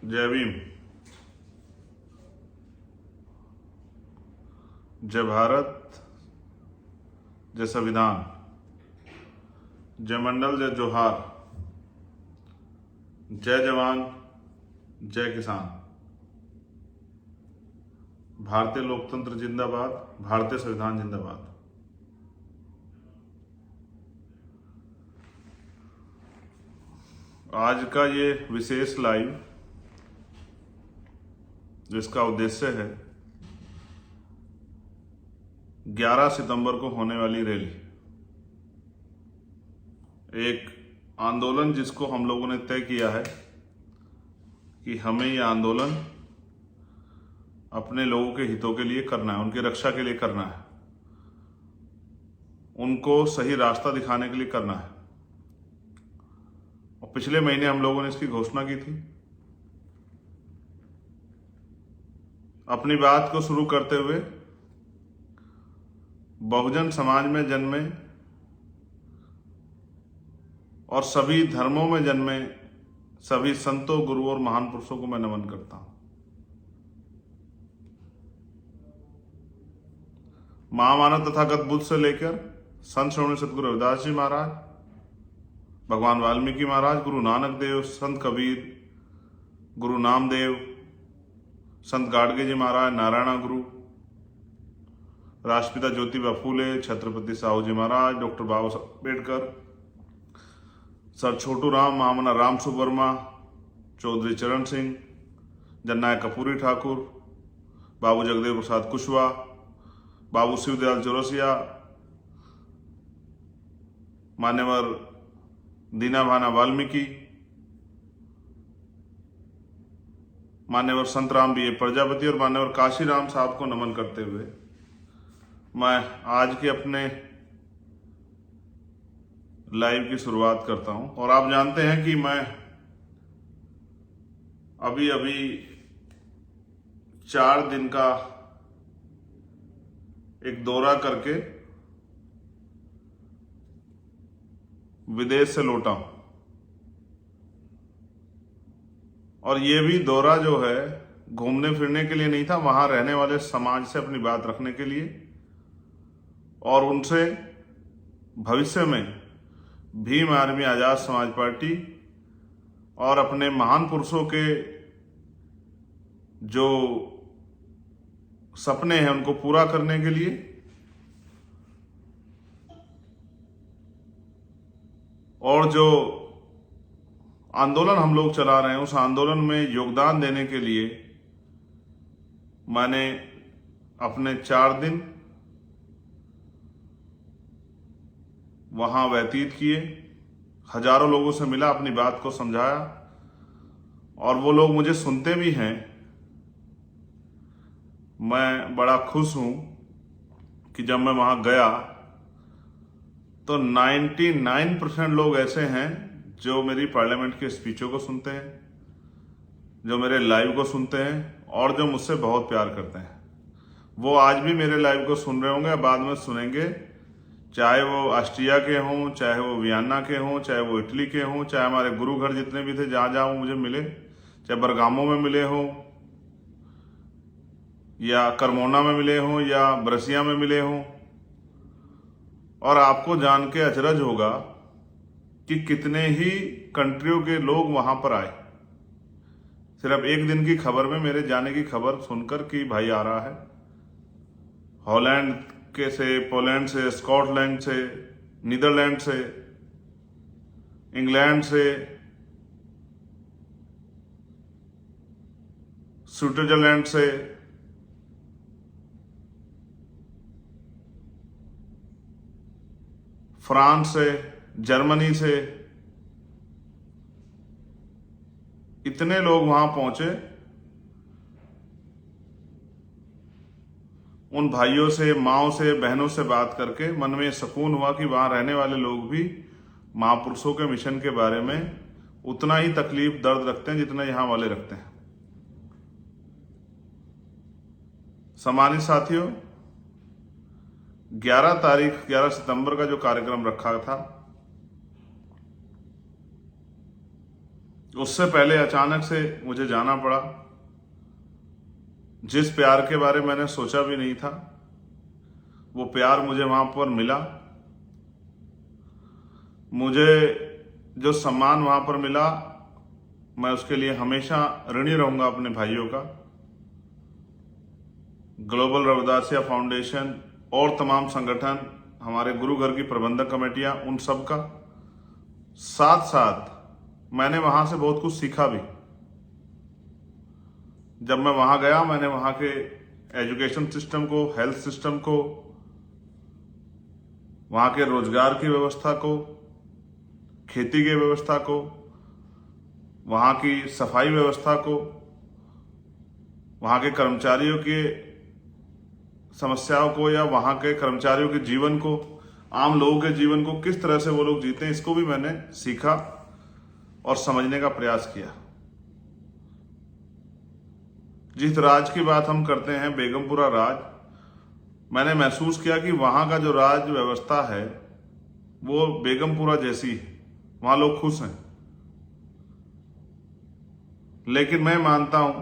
जय भीम। जय भारत, जय संविधान, जय मंडल, जय जोहार, जय जवान, जय किसान। भारतीय लोकतंत्र जिंदाबाद, भारतीय संविधान जिंदाबाद। आज का ये विशेष लाइव जिसका उद्देश्य है 11 सितंबर को होने वाली रैली, एक आंदोलन जिसको हम लोगों ने तय किया है कि हमें ये आंदोलन अपने लोगों के हितों के लिए करना है, उनकी रक्षा के लिए करना है, उनको सही रास्ता दिखाने के लिए करना है। और पिछले महीने हम लोगों ने इसकी घोषणा की थी। अपनी बात को शुरू करते हुए बहुजन समाज में जन्मे और सभी धर्मों में जन्मे सभी संतों, गुरुओं और महान पुरुषों को मैं नमन करता हूं। महामानव तथागत बुद्ध से लेकर संत श्रोमणी सतगुरु रविदास जी महाराज, भगवान वाल्मीकि महाराज, गुरु नानक देव, संत कबीर, गुरु नामदेव, संत गाडगे जी महाराज, नारायण गुरु, राष्ट्रपिता ज्योतिबा फूले, छत्रपति साहू जी महाराज, डॉक्टर बाबा साहब अम्बेडकर, सर छोटू राम, महामना राम सुवर्मा, चौधरी चरण सिंह, जननायक कपूरी ठाकुर, बाबू जगदेव प्रसाद कुशवाहा, बाबू शिवदयाल चौरसिया, मान्यवर दीना भाना वाल्मीकि, मान्यवर संत राम बी ए प्रजापति और मान्यवर काशीराम साहब को नमन करते हुए मैं आज के अपने लाइव की शुरुआत करता हूं। और आप जानते हैं कि मैं अभी 4 दिन का एक दौरा करके विदेश से लौटा हूं। और ये भी दौरा जो है घूमने फिरने के लिए नहीं था, वहां रहने वाले समाज से अपनी बात रखने के लिए और उनसे भविष्य में भीम आर्मी आजाद समाज पार्टी और अपने महान पुरुषों के जो सपने हैं उनको पूरा करने के लिए और जो आंदोलन हम लोग चला रहे हैं उस आंदोलन में योगदान देने के लिए मैंने अपने 4 दिन वहां व्यतीत किए। हजारों लोगों से मिला, अपनी बात को समझाया और वो लोग मुझे सुनते भी हैं। मैं बड़ा खुश हूं कि जब मैं वहां गया तो 99% लोग ऐसे हैं जो मेरी पार्लियामेंट के स्पीचों को सुनते हैं, जो मेरे लाइव को सुनते हैं और जो मुझसे बहुत प्यार करते हैं। वो आज भी मेरे लाइव को सुन रहे होंगे, बाद में सुनेंगे, चाहे वो ऑस्ट्रिया के हों, चाहे वो वियना के हों, चाहे वो इटली के हों, चाहे हमारे गुरु घर जितने भी थे जहां जहां वो मुझे मिले, चाहे बरगामो में मिले हों या करमोना में मिले हों या ब्रसिया में मिले हों। और आपको जान के अचरज होगा कि कितने ही कंट्रियों के लोग वहां पर आए, सिर्फ एक दिन की खबर में मेरे जाने की खबर सुनकर कि भाई आ रहा है। हॉलैंड के से, पोलैंड से, स्कॉटलैंड से, नीदरलैंड से, इंग्लैंड से, स्विट्जरलैंड से, फ्रांस से, जर्मनी से, इतने लोग वहां पहुंचे। उन भाइयों से, माओ से, बहनों से बात करके मन में सुकून हुआ कि वहां रहने वाले लोग भी महापुरुषों के मिशन के बारे में उतना ही तकलीफ, दर्द रखते हैं जितना यहां वाले रखते हैं। सम्मानित साथियों, 11 सितंबर का जो कार्यक्रम रखा था उससे पहले अचानक से मुझे जाना पड़ा। जिस प्यार के बारे में मैंने सोचा भी नहीं था, वो प्यार मुझे वहां पर मिला। मुझे जो सम्मान वहां पर मिला, मैं उसके लिए हमेशा ऋणी रहूंगा अपने भाइयों का। ग्लोबल रविदासिया फाउंडेशन और तमाम संगठन, हमारे गुरु घर की प्रबंधक कमेटियां, उन सब का। साथ साथ मैंने वहां से बहुत कुछ सीखा भी। जब मैं वहां गया, मैंने वहां के एजुकेशन सिस्टम को, हेल्थ सिस्टम को, वहां के रोजगार की व्यवस्था को, खेती की व्यवस्था को, वहां की सफाई व्यवस्था को, वहां के कर्मचारियों के समस्याओं को, या वहां के कर्मचारियों के जीवन को, आम लोगों के जीवन को किस तरह से वो लोग जीते हैं, इसको भी मैंने सीखा और समझने का प्रयास किया। जिस राज की बात हम करते हैं, बेगमपुरा राज, मैंने महसूस किया कि वहां का जो राज व्यवस्था है वो बेगमपुरा जैसी है। वहां लोग खुश हैं। लेकिन मैं मानता हूं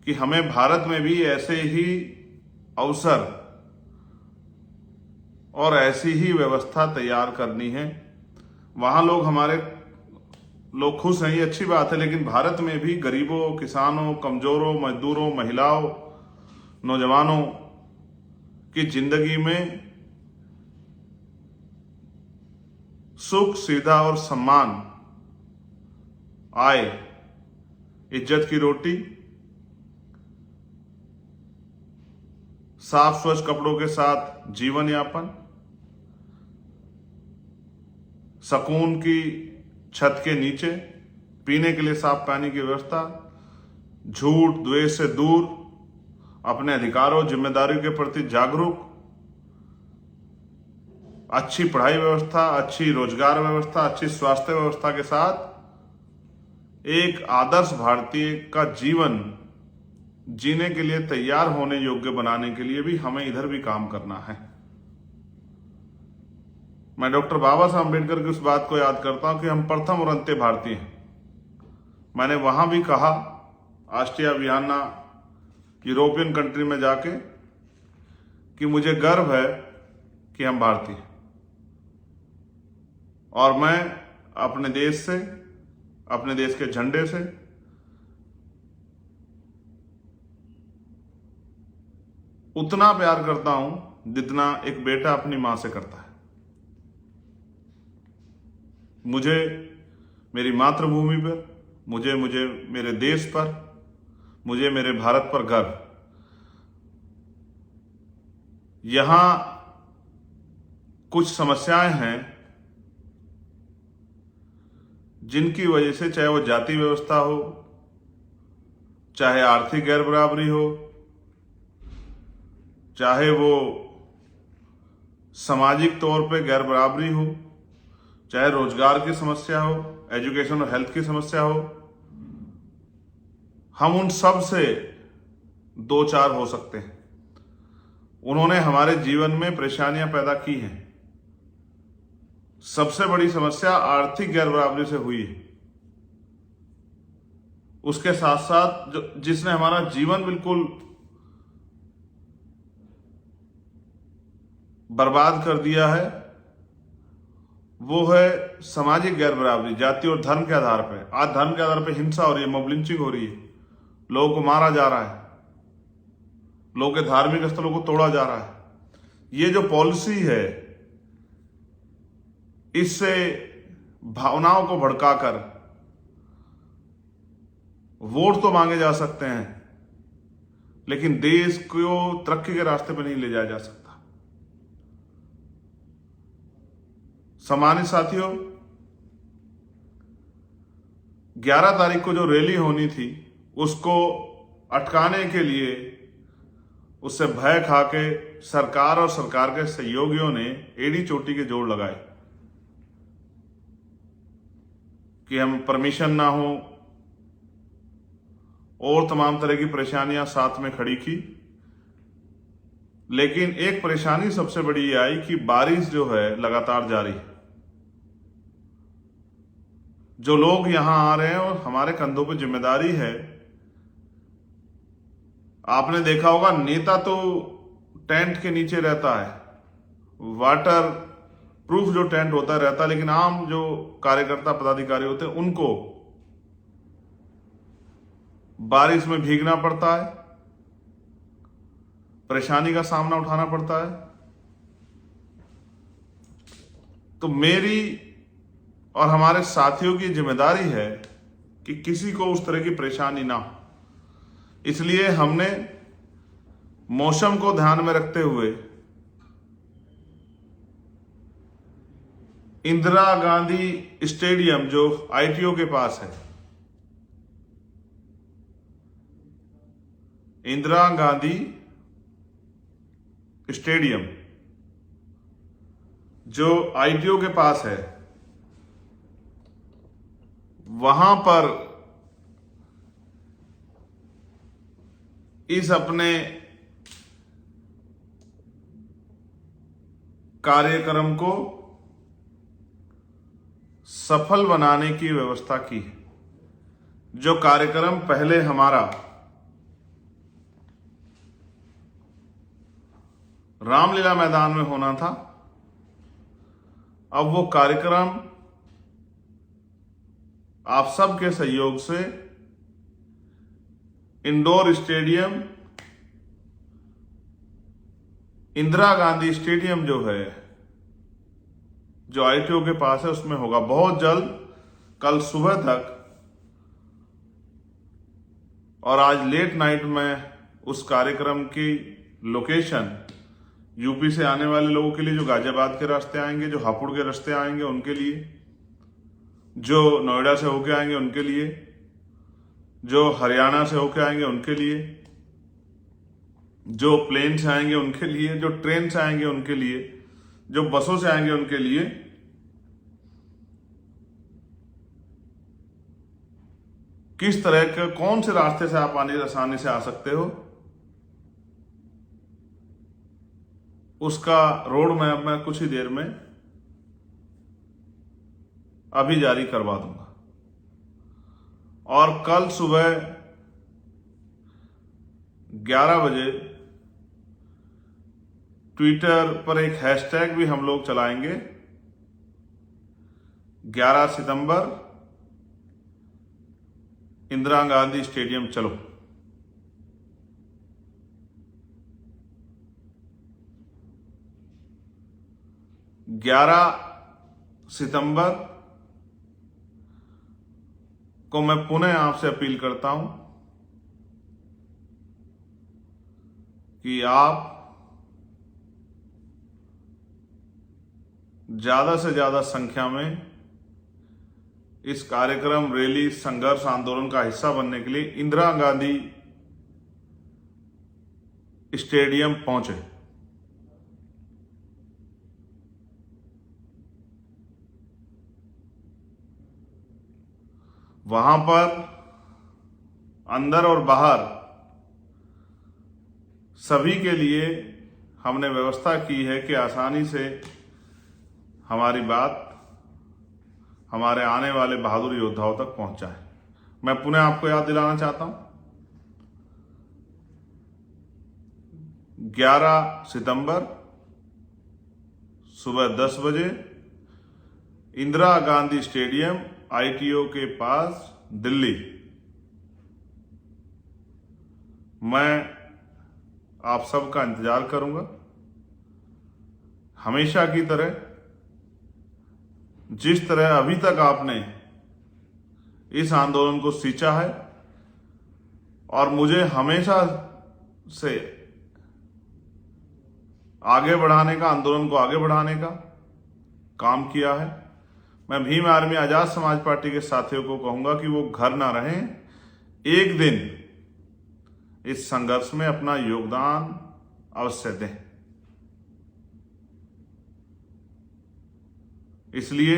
कि हमें भारत में भी ऐसे ही अवसर और ऐसी ही व्यवस्था तैयार करनी है। वहां लोग, हमारे लोग खुश हैं, ये अच्छी बात है, लेकिन भारत में भी गरीबों, किसानों, कमजोरों, मजदूरों, महिलाओं, नौजवानों की जिंदगी में सुख, सुविधा और सम्मान आए, इज्जत की रोटी, साफ स्वच्छ कपड़ों के साथ जीवन यापन, सुकून की छत के नीचे पीने के लिए साफ पानी की व्यवस्था, झूठ द्वेष से दूर, अपने अधिकारों जिम्मेदारियों के प्रति जागरूक, अच्छी पढ़ाई व्यवस्था, अच्छी रोजगार व्यवस्था, अच्छी स्वास्थ्य व्यवस्था के साथ एक आदर्श भारतीय का जीवन जीने के लिए तैयार होने योग्य बनाने के लिए भी हमें इधर भी काम करना है। मैं डॉक्टर बाबा साहब अम्बेडकर की उस बात को याद करता हूं कि हम प्रथम और अंत्य भारतीय हैं। मैंने वहां भी कहा, ऑस्ट्रिया, वियना, यूरोपियन कंट्री में जाके, कि मुझे गर्व है कि हम भारतीय हैं और मैं अपने देश से, अपने देश के झंडे से उतना प्यार करता हूं जितना एक बेटा अपनी मां से करता है। मुझे मेरी मातृभूमि पर, मुझे मेरे देश पर, मुझे मेरे भारत पर गर्व। यहां कुछ समस्याएं हैं जिनकी वजह से, चाहे वो जाति व्यवस्था हो, चाहे आर्थिक गैर बराबरी हो, चाहे वो सामाजिक तौर पे गैर बराबरी हो, चाहे रोजगार की समस्या हो, एजुकेशन और हेल्थ की समस्या हो, हम उन सब से दो चार हो सकते हैं। उन्होंने हमारे जीवन में परेशानियां पैदा की हैं। सबसे बड़ी समस्या आर्थिक गैर बराबरी से हुई है। उसके साथ साथ जिसने हमारा जीवन बिल्कुल बर्बाद कर दिया है, वो है सामाजिक गैर बराबरी, जाति और धर्म के आधार पर। आज धर्म के आधार पर हिंसा हो रही है, मॉब लिंचिंग हो रही है, लोगों को मारा जा रहा है, लोगों के धार्मिक स्थलों को तोड़ा जा रहा है। ये जो पॉलिसी है, इससे भावनाओं को भड़काकर वोट तो मांगे जा सकते हैं, लेकिन देश को तरक्की के रास्ते पर नहीं ले जाया जा सकता। सम्मानित साथियों, 11 तारीख को जो रैली होनी थी, उसको अटकाने के लिए, उससे भय खाके सरकार और सरकार के सहयोगियों ने एड़ी चोटी के जोड़ लगाए कि हम परमिशन ना हो, और तमाम तरह की परेशानियां साथ में खड़ी की। लेकिन एक परेशानी सबसे बड़ी ये आई कि बारिश जो है लगातार जारी है। जो लोग यहां आ रहे हैं और हमारे कंधों पे जिम्मेदारी है। आपने देखा होगा नेता तो टेंट के नीचे रहता है, वाटर प्रूफ जो टेंट होता रहता है, लेकिन आम जो कार्यकर्ता पदाधिकारी होते हैं उनको बारिश में भीगना पड़ता है, परेशानी का सामना उठाना पड़ता है। तो मेरी और हमारे साथियों की जिम्मेदारी है कि किसी को उस तरह की परेशानी ना हो। इसलिए हमने मौसम को ध्यान में रखते हुए इंदिरा गांधी स्टेडियम जो आईटीओ के पास है, इंदिरा गांधी स्टेडियम जो आईटीओ के पास है, वहां पर इस अपने कार्यक्रम को सफल बनाने की व्यवस्था की है। जो कार्यक्रम पहले हमारा रामलीला मैदान में होना था, अब वो कार्यक्रम आप सबके सहयोग से indoor stadium Indira Gandhi stadium जो है, जो आईटीओ के पास है, उसमें होगा बहुत जल्द, कल सुबह तक। और आज लेट नाइट में उस कार्यक्रम की लोकेशन यूपी से आने वाले लोगों के लिए, जो गाजियाबाद के रास्ते आएंगे, जो हापुड़ के रास्ते आएंगे उनके लिए, जो नोएडा से होके आएंगे उनके लिए, जो हरियाणा से होके आएंगे उनके लिए, जो प्लेन से आएंगे उनके लिए, जो ट्रेन से आएंगे उनके लिए, जो बसों से आएंगे उनके लिए। किस तरह के कौन से रास्ते से आप आसानी से आ सकते हो, उसका रोड मैप मैं कुछ ही देर में अभी जारी करवा दूंगा। और कल सुबह 11 बजे ट्विटर पर एक हैशटैग भी हम लोग चलाएंगे, 11 सितंबर इंदिरा गांधी स्टेडियम चलो। 11 सितंबर को मैं पुनः आपसे अपील करता हूं कि आप ज्यादा से ज्यादा संख्या में इस कार्यक्रम, रैली, संघर्ष आंदोलन का हिस्सा बनने के लिए इंदिरा गांधी स्टेडियम पहुंचे। वहां पर अंदर और बाहर सभी के लिए हमने व्यवस्था की है कि आसानी से हमारी बात हमारे आने वाले बहादुर योद्धाओं तक पहुंचाए। मैं पुनः आपको याद दिलाना चाहता हूं, 11 सितंबर सुबह 10 बजे इंदिरा गांधी स्टेडियम, आईटीओ के पास, दिल्ली। मैं आप सबका इंतजार करूंगा। हमेशा की तरह, जिस तरह अभी तक आपने इस आंदोलन को सींचा है और मुझे हमेशा से आगे बढ़ाने का, आंदोलन को आगे बढ़ाने का काम किया है, मैं भीम आर्मी आजाद समाज पार्टी के साथियों को कहूंगा कि वो घर ना रहें, एक दिन इस संघर्ष में अपना योगदान अवश्य दें। इसलिए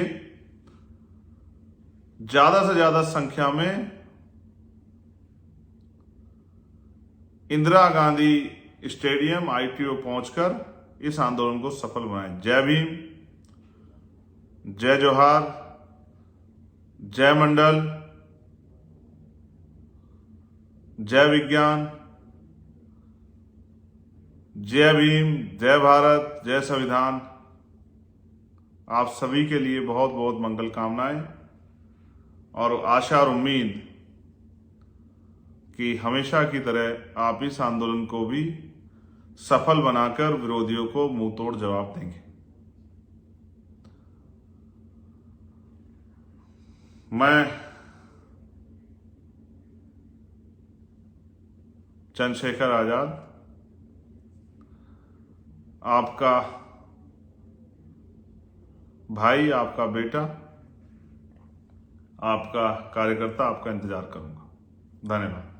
ज्यादा से ज्यादा संख्या में इंदिरा गांधी स्टेडियम, आईटीओ पहुंचकर इस आंदोलन को सफल बनाएं। जय भीम, जय जोहार, जय मंडल, जय विज्ञान, जय भीम, जय भारत, जय संविधान। आप सभी के लिए बहुत बहुत मंगल कामनाएं और आशा और उम्मीद कि हमेशा की तरह आप इस आंदोलन को भी सफल बनाकर विरोधियों को मुंह तोड़ जवाब देंगे। मैं चंद्रशेखर आजाद, आपका भाई, आपका बेटा, आपका कार्यकर्ता, आपका इंतजार करूंगा। धन्यवाद।